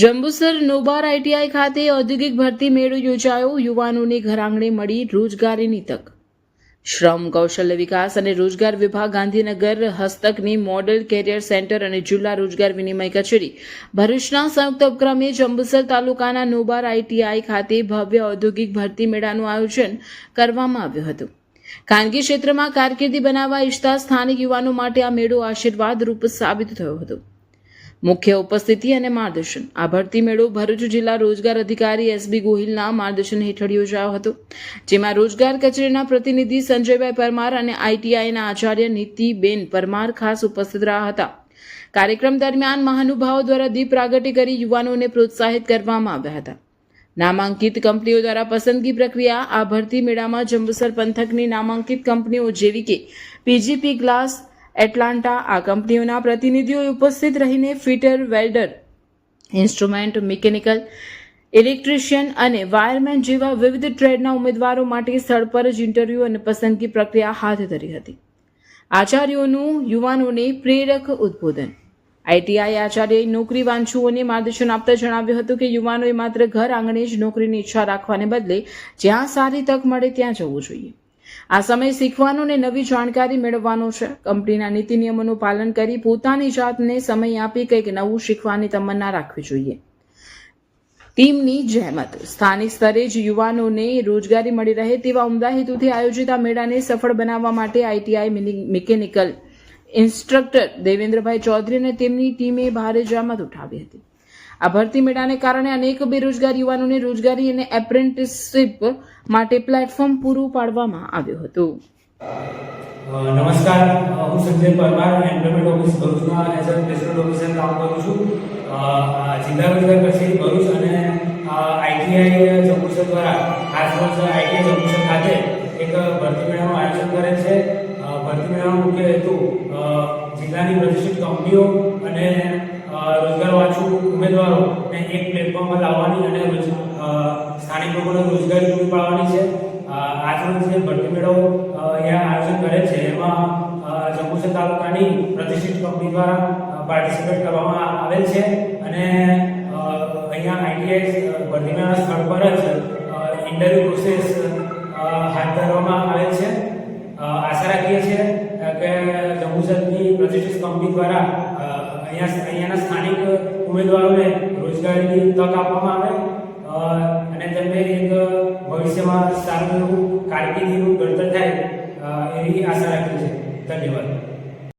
Jambusar નોબાર ITI ખાતે ઔદ્યોગિક ભરતી મેળો યોજાયો. યુવાનોને ઘરઆંગણે મળી રોજગારીની તક. શ્રમ કૌશલ્ય વિકાસ અને રોજગાર વિભાગ ગાંધીનગર હસ્તકની મોડેલ કેરિયર સેન્ટર અને જિલ્લા રોજગાર વિનિમય કચેરી ભરૂચના સંયુક્ત ઉપક્રમે જંબુસર તાલુકાના નોબાર આઈટીઆઈ ખાતે ભવ્ય ઔદ્યોગિક ભરતી મેળાનું આયોજન કરવામાં આવ્યું હતું. ખાનગી ક્ષેત્રમાં કારકિર્દી બનાવવા ઈચ્છતા સ્થાનિક યુવાનો માટે આ મેળો આશીર્વાદરૂપ સાબિત થયો હતો. મુખ્ય ઉપસ્થિતિ અને માર્ગદર્શન. આ ભરતી મેળો ભરૂચ જિલ્લા રોજગાર અધિકારી એસબી ગોહિલના માર્ગદર્શન હેઠળ યોજાયો હતો, જેમાં રોજગાર કચેરીના પ્રતિનિધિ સંજયભાઈ પરમાર અને આઈટીઆઈના આચાર્ય નીતિબેન પરમાર ખાસ ઉપસ્થિત રહ્યા હતા. કાર્યક્રમ દરમિયાન મહાનુભાવો દ્વારા દીપ પ્રાગટ્ય કરી યુવાનોને પ્રોત્સાહિત કરવામાં આવ્યા હતા. નામાંકિત કંપનીઓ દ્વારા પસંદગી પ્રક્રિયા. આ ભરતી મેળામાં જંબુસર પંથકની નામાંકિત કંપનીઓ જેવી કે પીજીપી ગ્લાસ, એટલાન્ટા આ કંપનીઓના પ્રતિનિધિઓ ઉપસ્થિત રહીને fitter, welder, instrument, mechanical, electrician અને વાયરમેન જેવા વિવિધ ટ્રેડના ઉમેદવારો માટે સ્થળ પર જ ઇન્ટરવ્યૂ અને પસંદગી પ્રક્રિયા હાથ ધરી હતી. આચાર્યોનું યુવાનોને પ્રેરક ઉદ્બોધન. આઈટીઆઈ આચાર્યએ નોકરી વાંચુઓને માર્ગદર્શન આપતા જણાવ્યું હતું કે યુવાનોએ માત્ર ઘર આંગણે જ નોકરીની ઈચ્છા રાખવાને બદલે જ્યાં સારી તક મળે ત્યાં જવું જોઈએ. આ સમય શીખવાનો અને નવી જાણકારી મેળવવાનો છે. કંપનીના નીતિ નિયમોનું પાલન કરી પોતાની જાતને સમય આપી કંઈક નવું શીખવાની તમન્ના રાખવી જોઈએ. ટીમની જહેમત. સ્થાનિક સ્તરે જ યુવાનોને રોજગારી મળી રહે તેવા ઉમદા હેતુથી આયોજિત આ મેળાને સફળ બનાવવા માટે ITI mechanical instructor Devendrabhai Chaudhari અને તેમની ટીમે ભારે જહેમત ઉઠાવી હતી. આ ભરતી મેળાને કારણે અનેક બેરોજગાર યુવાનોને રોજગારી અને એપ્રેન્ટિસશીપ માટે પ્લેટફોર્મ પૂરું પાડવામાં આવ્યું હતું. નમસ્કાર, હું સંજય પરમાર, એમ્પ્લોયમેન્ટ ઓફિસ ભરૂચમાં એઝ અ પ્લેસમેન્ટ ઓફિસર કામ કરું છું. જિલ્લા રોજગાર કચેરી ભરૂચ અને આઈટીઆઈ જંબુસર દ્વારા આજરોજ આઈટીઆઈ જંબુસર ખાતે એક ભરતી મેળાનું આયોજન કરેલ છે. ભરતી મેળાનો મુખ્ય હેતુ જિલ્લાની પ્રતિષ્ઠિત કંપનીઓ અને રોજગાર વાંચુ ઉમેદવારોને એક પ્લેટફોર્મ પર લાવવાની અને સ્થાનિક લોકોને રોજગારી પૂરી પાડવાની છે. આજરોજ જે ભરતી મેળો અહીંયા આયોજન કરે છે એમાં જંબુસર તાલુકાની પ્રતિષ્ઠિત કંપની દ્વારા પાર્ટિસિપેટ કરવામાં આવેલ છે અને અહીંયા આઈટીઆઈ ભરતી મેળાના સ્થળ પર જ ઇન્ટરવ્યૂ પ્રોસેસ હાથ ધરવામાં આવેલ છે. આશા રાખીએ છીએ કે જંબુસરની પ્રતિષ્ઠિત કંપની દ્વારા અહીંયાના સ્થાનિક ઉમેદવારોને રોજગારીની તક આપવામાં આવે અને તેમને એક ભવિષ્યમાં સારું એવું કારકિર્દીનું ઘડતર થાય એવી આશા રાખી છે. ધન્યવાદ.